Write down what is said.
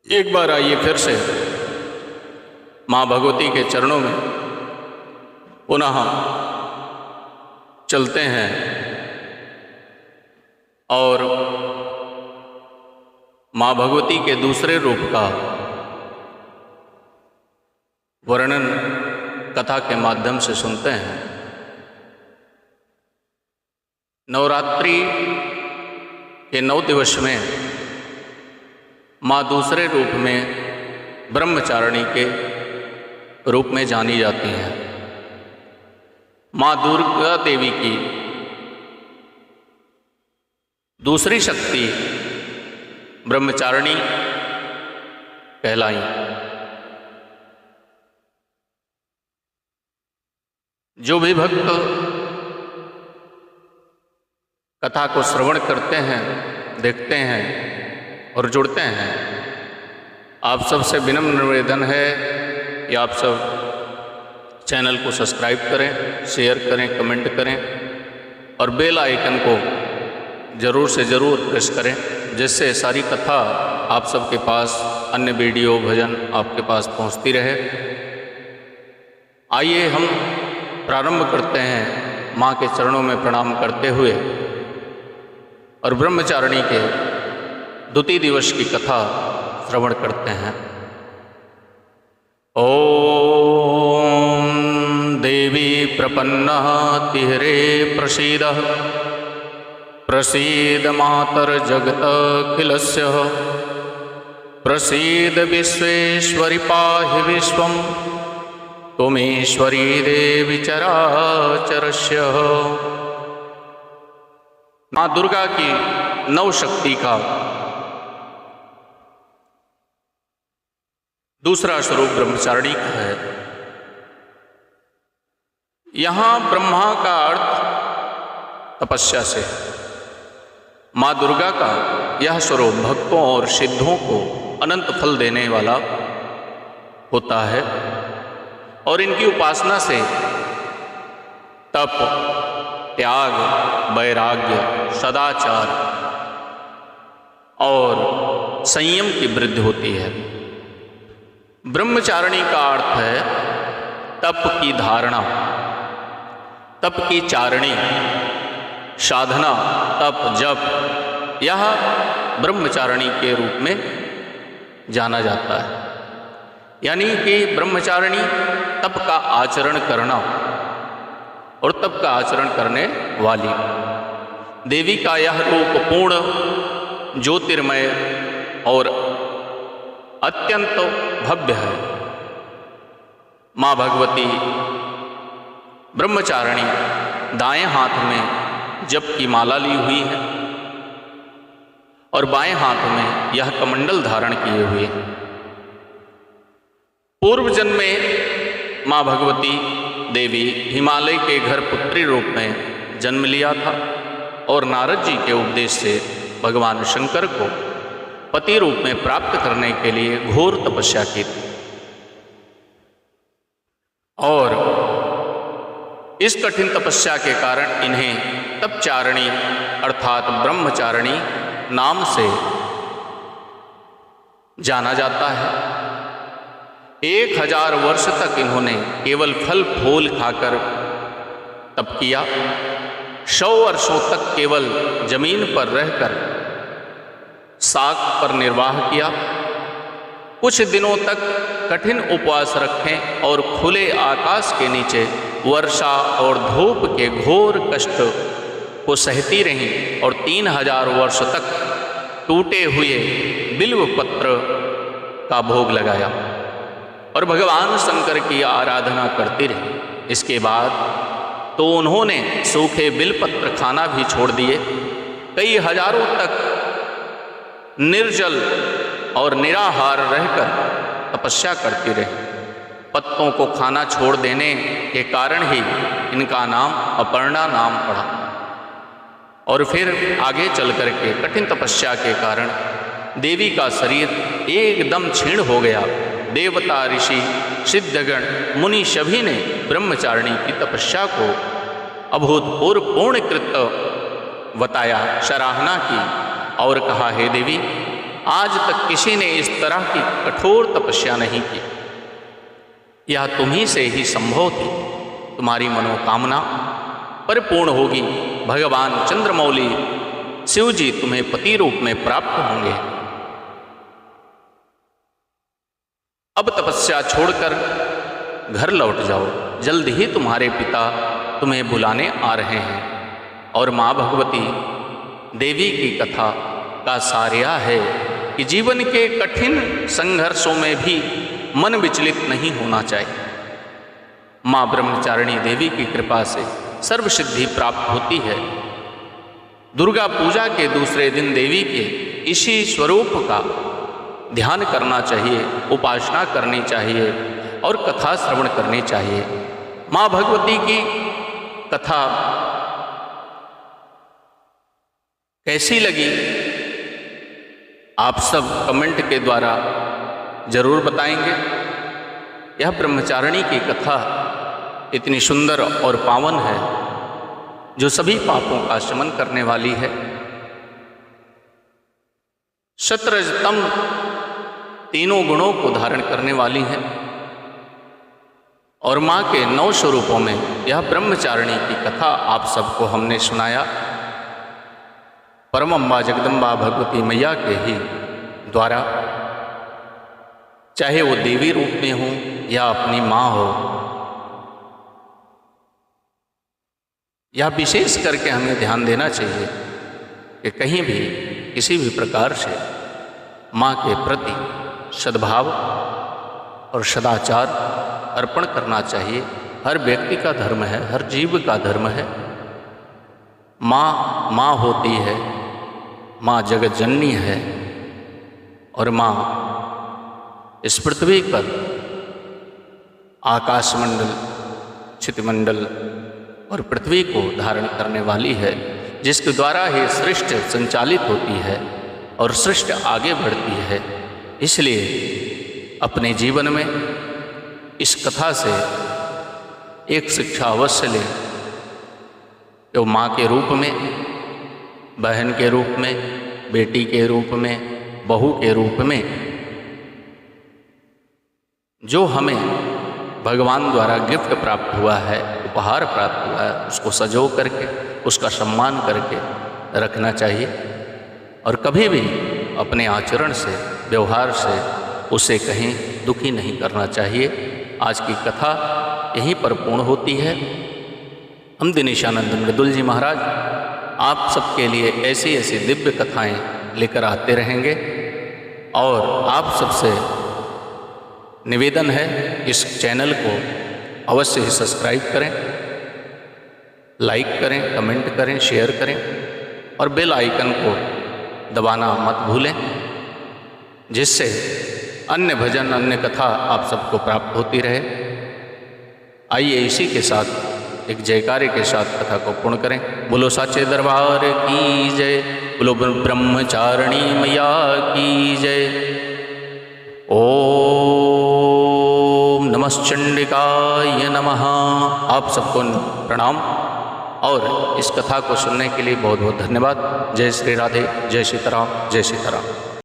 एक बार आइए फिर से माँ भगवती के चरणों में पुनः चलते हैं और माँ भगवती के दूसरे रूप का वर्णन कथा के माध्यम से सुनते हैं। नवरात्रि के 9 दिवस में माँ दूसरे रूप में ब्रह्मचारिणी के रूप में जानी जाती हैं। माँ दुर्गा देवी की दूसरी शक्ति ब्रह्मचारिणी कहलाई। जो भी भक्त कथा को श्रवण करते हैं, देखते हैं और जुड़ते हैं, आप सबसे विनम्र निवेदन है कि आप सब चैनल को सब्सक्राइब करें, शेयर करें, कमेंट करें और बेल आइकन को ज़रूर से ज़रूर प्रेस करें, जिससे सारी कथा आप सबके पास, अन्य वीडियो भजन आपके पास पहुंचती रहे। आइए हम प्रारंभ करते हैं माँ के चरणों में प्रणाम करते हुए और ब्रह्मचारिणी के द्वितीय दिवस की कथा श्रवण करते हैं। ओम देवी प्रपन्नः तिहरे प्रसीदः, प्रसीद मातर जगतखिलस्य, प्रसीद विश्वेश्वरि पाहि विश्वं, त्वमीश्वरी देवी चराचरस्य। माँ दुर्गा की 9 शक्ति का दूसरा स्वरूप ब्रह्मचारिणी का है। यहाँ ब्रह्मा का अर्थ तपस्या से, माँ दुर्गा का यह स्वरूप भक्तों और सिद्धों को अनंत फल देने वाला होता है और इनकी उपासना से तप, त्याग, वैराग्य, सदाचार और संयम की वृद्धि होती है। ब्रह्मचारिणी का अर्थ है तप की धारणा, तप की चारणी, साधना, तप, जप, यह ब्रह्मचारिणी के रूप में जाना जाता है। यानी कि ब्रह्मचारिणी तप का आचरण करना और तप का आचरण करने वाली देवी का यह रूप पूर्ण, ज्योतिर्मय और अत्यंत भव्य है। माँ भगवती ब्रह्मचारिणी दाएं हाथ में जप की माला ली हुई है और बाएं हाथ में यह कमंडल धारण किए हुए हैं। पूर्व जन्म में माँ भगवती देवी हिमालय के घर पुत्री रूप में जन्म लिया था और नारद जी के उपदेश से भगवान शंकर को पति रूप में प्राप्त करने के लिए घोर तपस्या की थी और इस कठिन तपस्या के कारण इन्हें तपचारिणी अर्थात ब्रह्मचारिणी नाम से जाना जाता है। 1000 वर्ष तक इन्होंने केवल फल फूल खाकर तप किया। 100 वर्षों तक केवल जमीन पर रहकर साग पर निर्वाह किया। कुछ दिनों तक कठिन उपवास रखें और खुले आकाश के नीचे वर्षा और धूप के घोर कष्ट को सहती रहीं और 3000 वर्ष तक टूटे हुए बिल्व पत्र का भोग लगाया और भगवान शंकर की आराधना करती रही। इसके बाद तो उन्होंने सूखे बिलपत्र खाना भी छोड़ दिए। कई हजारों तक निर्जल और निराहार रहकर तपस्या करती रही। पत्तों को खाना छोड़ देने के कारण ही इनका नाम अपर्णा नाम पड़ा और फिर आगे चल कर के कठिन तपस्या के कारण देवी का शरीर एकदम क्षीण हो गया। देवता, ऋषि, सिद्धगण, मुनि सभी ने ब्रह्मचारिणी की तपस्या को अभूतपूर्व पूर्ण कृत बताया, सराहना की और कहा, हे देवी, आज तक किसी ने इस तरह की कठोर तपस्या नहीं की। यह तुम्ही से ही संभव थी। तुम्हारी मनोकामना परिपूर्ण होगी। भगवान चंद्रमौली शिव जी तुम्हें पति रूप में प्राप्त होंगे। अब तपस्या छोड़कर घर लौट जाओ। जल्द ही तुम्हारे पिता तुम्हें बुलाने आ रहे हैं। और माँ भगवती देवी की कथा का सार यह है कि जीवन के कठिन संघर्षों में भी मन विचलित नहीं होना चाहिए। माँ ब्रह्मचारिणी देवी की कृपा से सर्वसिद्धि प्राप्त होती है। दुर्गा पूजा के दूसरे दिन देवी के इसी स्वरूप का ध्यान करना चाहिए, उपासना करनी चाहिए और कथा श्रवण करनी चाहिए। माँ भगवती की कथा कैसी लगी आप सब कमेंट के द्वारा जरूर बताएंगे। यह ब्रह्मचारिणी की कथा इतनी सुंदर और पावन है जो सभी पापों का शमन करने वाली है। सत्रजतम तीनों गुणों को धारण करने वाली है। और माँ के 9 स्वरूपों में यह ब्रह्मचारिणी की कथा आप सबको हमने सुनाया। परम अम्बा जगदम्बा भगवती मैया के ही द्वारा, चाहे वो देवी रूप में हो या अपनी माँ हो, यह विशेष करके हमें ध्यान देना चाहिए कि कहीं भी किसी भी प्रकार से माँ के प्रति सद्भाव और सदाचार अर्पण करना चाहिए। हर व्यक्ति का धर्म है, हर जीव का धर्म है। माँ माँ होती है, माँ जगत जननी है और माँ इस पृथ्वी पर आकाशमंडल, क्षितिमंडल और पृथ्वी को धारण करने वाली है, जिसके द्वारा ही सृष्टि संचालित होती है और सृष्टि आगे बढ़ती है। इसलिए अपने जीवन में इस कथा से एक शिक्षा अवश्य लें कि वो माँ के रूप में, बहन के रूप में, बेटी के रूप में, बहू के रूप में जो हमें भगवान द्वारा गिफ्ट प्राप्त हुआ है, उपहार प्राप्त हुआ है, उसको सजो करके, उसका सम्मान करके रखना चाहिए और कभी भी अपने आचरण से, व्यवहार से उसे कहीं दुखी नहीं करना चाहिए। आज की कथा यहीं पर पूर्ण होती है। हम दिनेशानंद मृदुल जी महाराज आप सबके लिए ऐसी ऐसी दिव्य कथाएं लेकर आते रहेंगे और आप सबसे निवेदन है इस चैनल को अवश्य ही सब्सक्राइब करें, लाइक करें, कमेंट करें, शेयर करें और बेल आइकन को दबाना मत भूलें, जिससे अन्य भजन, अन्य कथा आप सबको प्राप्त होती रहे। आइए इसी के साथ एक जयकारे के साथ कथा को पूर्ण करें। बोलो साचे दरबार की जय, बोलो ब्रह्मचारिणी मैया की जय। ओम नमश्चंडिकाय नमः। आप सबको प्रणाम और इस कथा को सुनने के लिए बहुत बहुत धन्यवाद। जय श्री राधे, जय सीताराम, जय सीताराम।